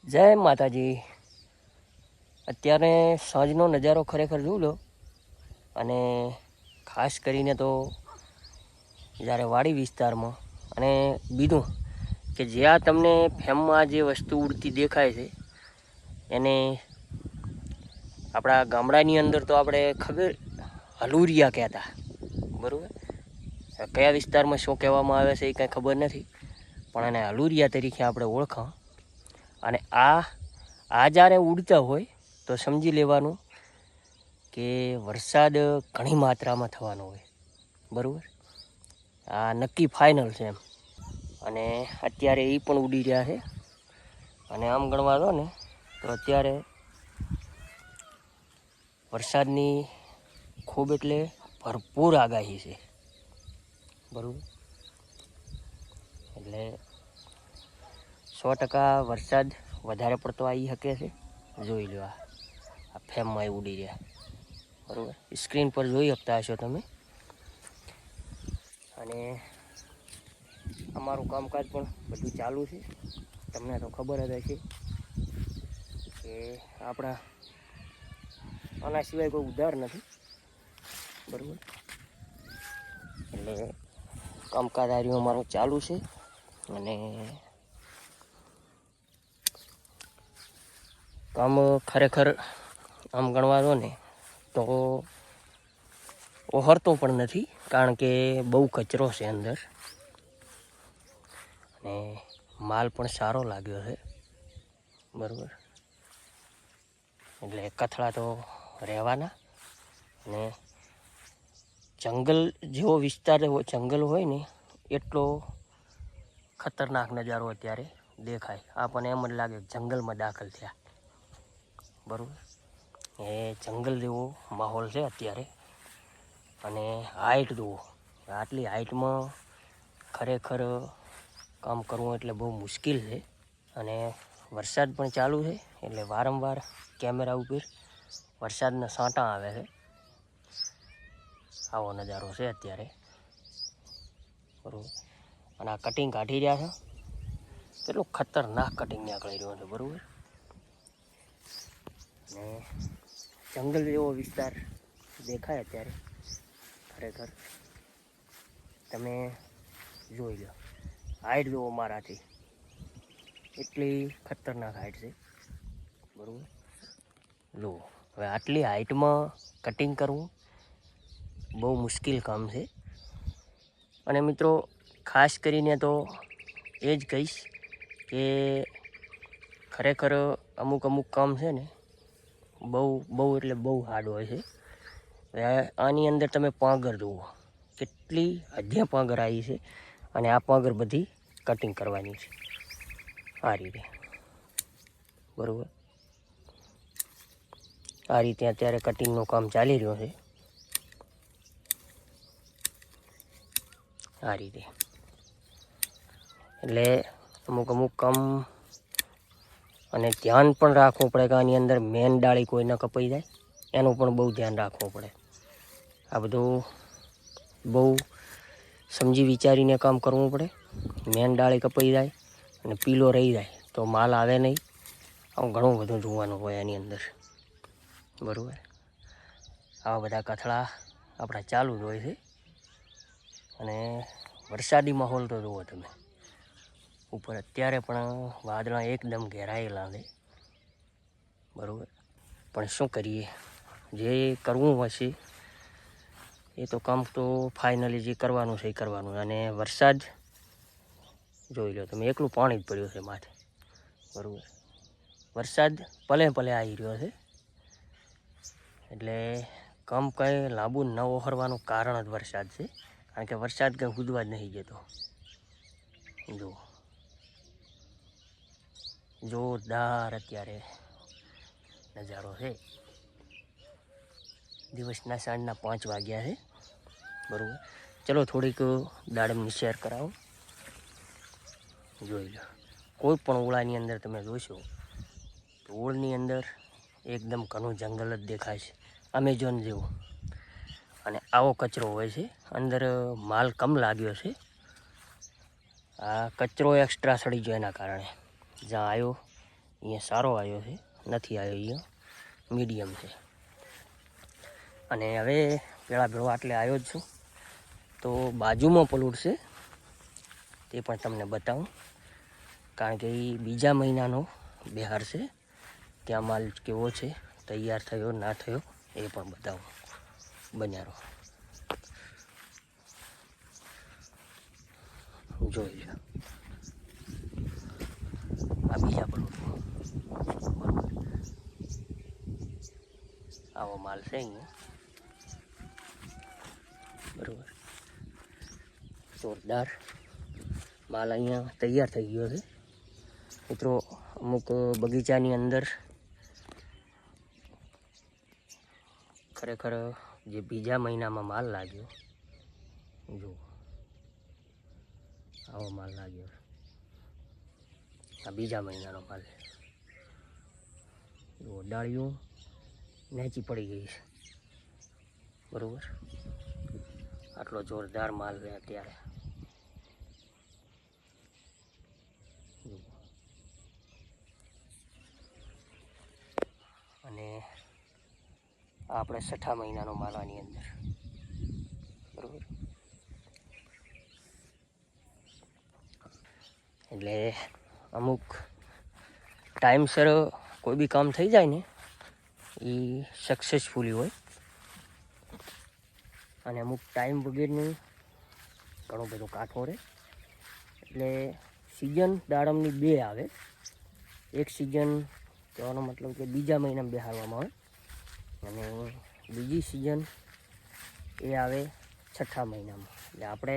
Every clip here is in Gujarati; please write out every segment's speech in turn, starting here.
જય માતાજી. અત્યારે સાંજનો નજારો ખરેખર જોઈ લો. અને ખાસ કરીને તો જ્યારે વાડી વિસ્તારમાં અને બીજું કે જ્યાં તમને ફેમમાં જે વસ્તુ ઉડતી દેખાય છે એને આપણા ગામડાની અંદર તો આપણે ખબર હલુરિયા કહેતા, બરાબર. કયા વિસ્તારમાં શું કહેવામાં આવે છે એ કાંઈ ખબર નથી, પણ એને હલુરિયા તરીકે આપણે ઓળખા. અને આ જ્યારે ઉડતા હોય તો સમજી લેવાનું કે વરસાદ ઘણી માત્રામાં થવાનો હોય, બરાબર. આ નક્કી ફાઇનલ છે એમ. અને અત્યારે એ પણ ઉડી રહ્યા છે. અને આમ ગણવા દો ને તો અત્યારે વરસાદની ખૂબ એટલે ભરપૂર આગાહી છે, બરાબર. એટલે 100% વરસાદ વધારે પડતો આવી શકે છે. જોઈ લો, આ ફેમમાં એ ઉડી રહ્યા, બરાબર. સ્ક્રીન પર જોઈ શકતા હશો તમે. અને અમારું કામકાજ પણ બધું ચાલુ છે. તમને તો ખબર જ હશે કે આપણા આના સિવાય કોઈ ઉધાર નથી, બરાબર. એટલે કામકાજ આ રહ્યું અમારું ચાલુ છે. અને કામ ખરેખર આમ ગણવા દો ને તો ઓહરતો પણ નથી, કારણ કે બહુ કચરો છે અંદર. અને માલ પણ સારો લાગ્યો છે, બરાબર. એટલે કથળા તો રહેવાના. અને જંગલ જેવો વિસ્તાર જંગલ હોય ને એટલો ખતરનાક નજારો અત્યારે દેખાય. આપણને એમ જ લાગે જંગલમાં દાખલ થયા, બરાબર. એ જંગલ જેવો માહોલ છે અત્યારે. અને હાઈટ જુઓ, આટલી હાઈટમાં ખરેખર કામ કરવું એટલે બહુ મુશ્કેલ છે. અને વરસાદ પણ ચાલુ છે એટલે વારંવાર કેમેરા ઉપર વરસાદના છાંટા આવે છે. આવો નજારો છે અત્યારે, બરાબર. અને આ કટિંગ કાઢી રહ્યા છે, કેટલું ખતરનાક કટિંગ નીકળી રહ્યું છે, બરાબર. ને જંગલ જેવો વિસ્તાર દેખાય અત્યારે. ખરેખર તમે જોઈ લો, હાઈટ જુઓ મારાથી, એટલી ખતરનાક હાઈટ છે, બરાબર. જુઓ, હવે આટલી હાઈટમાં કટિંગ કરવું બહુ મુશ્કેલ કામ છે. અને મિત્રો, ખાસ કરીને તો એ જ કહીશ કે ખરેખર અમુક કામ છે ને બહુ એટલે બહુ હાર્ડ હોય છે. આની અંદર તમે પાંગર જુઓ, કેટલી હદે પાંગર આવી છે. અને આ પાંગર બધી કટિંગ કરવાની છે આ રીતે, બરાબર. આ રીતે અત્યારે કટિંગનું કામ ચાલી રહ્યું છે, આ રીતે. એટલે અમુક કામ અને ધ્યાન પણ રાખવું પડે કે આની અંદર મેન ડાળી કોઈ ન કપાઈ જાય, એનું પણ બહુ ધ્યાન રાખવું પડે. આ બધું બહુ સમજી વિચારીને કામ કરવું પડે. મેન ડાળી કપાઈ જાય અને પીલો રહી જાય તો માલ આવે નહીં. આવું ઘણું બધું જોવાનું હોય એની અંદર, બરાબર. આવા બધા કથળા આપણા ચાલુ જ હોય છે. અને વરસાદી માહોલ તો જુઓ તમે, ઉપર અત્યારે પણ વાદળા એકદમ ઘેરાયેલા છે, બરાબર. પણ શું કરીએ, જે કરવું હશે એ તો કામ તો ફાઇનલી જે કરવાનું છે એ કરવાનું. અને વરસાદ જોઈ લો તમે, એકલું પાણી જ પડ્યું છે માથે, બરાબર. વરસાદ પલે આવી રહ્યો છે. એટલે કામ કંઈ લાંબુ ન ઓહરવાનું કારણ જ વરસાદ છે, કારણ કે વરસાદ કંઈ ઉડવા જ નહીં જતો. જુઓ, જોરદાર અત્યારે નજારો છે. દિવસના સાંજના 5 વાગ્યા છે, બરાબર. ચલો થોડીક દાડમની શેર કરાવો. જોઈ લો, કોઈ પણ ઓળાની અંદર તમે જોશો તો ઓળની અંદર એકદમ ઘણું જંગલ જ દેખાય છે, અમેઝોન જેવું. અને આવો કચરો હોય છે, અંદર માલ કમ લાગ્યો છે. આ કચરો એક્સ્ટ્રા સડી ગયો એના કારણે જ્યાં આવ્યો અહીંયા સારો આવ્યો છે, નથી આવ્યો અહીંયા મીડિયમ છે. અને હવે પેલા ભેળો આટલે આવ્યો જ છું, તો બાજુમાં પ્લોટ છે તે પણ તમને બતાવું, કારણ કે એ બીજા મહિનાનો બિહાર છે. ત્યાં માલ કેવો છે, તૈયાર થયો ના થયો એ પણ બતાવું. બન્યારો જોઈ લો, આ બીજા પ્લોટ બરોબર આવો માલ છે અહીંયા બરોબર. જોરદાર માલ અહીંયા તૈયાર થઈ ગયો છે મિત્રો. અમુક બગીચાની અંદર ખરેખર જે બીજા મહિનામાં માલ લાગ્યો, જો આવો માલ લાગ્યો, આ બીજા મહિનાનો માલ. જો ડાળીઓ નેચી પડી ગઈ છે બરોબર. આટલો જોરદાર માલ છે અત્યારે. અને આપણે 6થા મહિનાનો માલ આની અંદર બરોબર. એટલે અમુક ટાઈમસર કોઈ બી કામ થઈ જાય ને એ સક્સેસફુલી હોય, અને અમુક ટાઈમ વગેરેનું ઘણો બધો કાઠો રહે. એટલે સિઝન દાડમની 2 આવે. એક સિઝન કહેવાનો મતલબ કે બીજા મહિનામાં બેહાડવામાં આવે, અને બીજી સિઝન એ આવે 6થા મહિનામાં. એટલે આપણે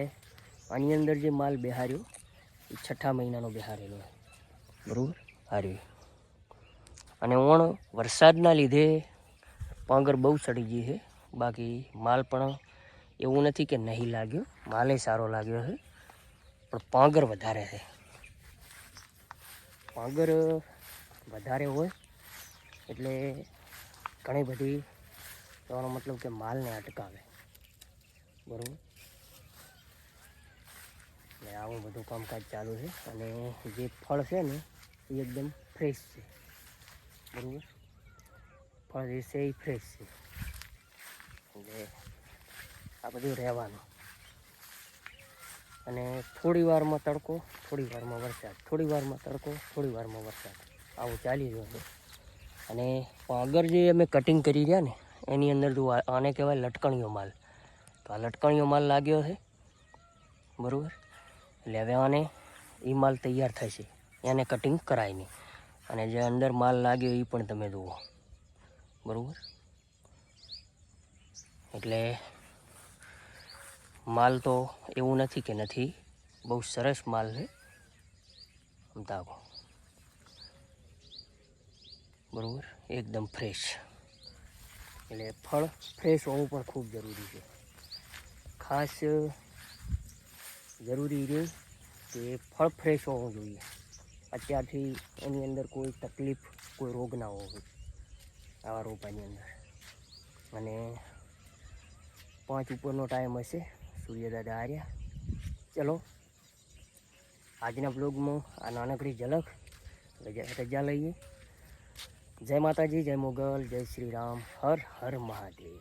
આની અંદર જે માલ બેહાર્યો એ 6થા મહિનાનો બેહારેલો હોય બરાબર. હારી અને ઓણ વરસાદના લીધે પાંગર બહુ ચડી ગઈ છે. બાકી માલ પણ એવું નથી કે નહીં લાગ્યો, માલે સારો લાગ્યો છે, પણ પાંગર વધારે છે. પાંગર વધારે હોય એટલે ઘણી બધી કહેવાનો મતલબ કે માલને અટકાવે બરાબર. એટલે આવું બધું કામકાજ ચાલુ છે. અને જે ફળ છે ને એ એકદમ ફ્રેશ છે બરાબર. ફળ જે છે એ ફ્રેશ છે. એટલે આ બધું રહેવાનું. અને થોડી વારમાં તડકો, થોડી વારમાં વરસાદ, થોડી વારમાં તડકો, થોડી વારમાં વરસાદ, આવું ચાલી રહ્યું છે. અને પાંગર જે અમે કટિંગ કરી રહ્યા ને એની અંદર જો આને કહેવાય લટકણીયો માલ. તો આ લટકણીયો માલ લાગ્યો છે બરાબર. એટલે હવે આને એ માલ તૈયાર થશે, એને કટિંગ કરાય નહીં. અને જે અંદર માલ લાગ્યો એ પણ તમે જુઓ બરાબર. એટલે માલ તો એવું નથી કે નથી, બહુ સરસ માલ છે અમદાવાદ બરાબર, એકદમ ફ્રેશ. એટલે ફળ ફ્રેશ હોવું પણ ખૂબ જરૂરી છે. ખાસ જરૂરી છે કે ફળ ફ્રેશ હોવું જોઈએ. અત્યારથી એની અંદર કોઈ તકલીફ, કોઈ રોગ ના હોવો આવા રોપાની અંદર. અને 5 ઉપરનો ટાઈમ હશે. સૂર્યદાદા આર્યા. ચલો આજના બ્લોગમાં આ નાનકડી ઝલક રજા લઈએ. જય માતાજી, જય મોગલ, જય શ્રી રામ, હર હર મહાદેવ.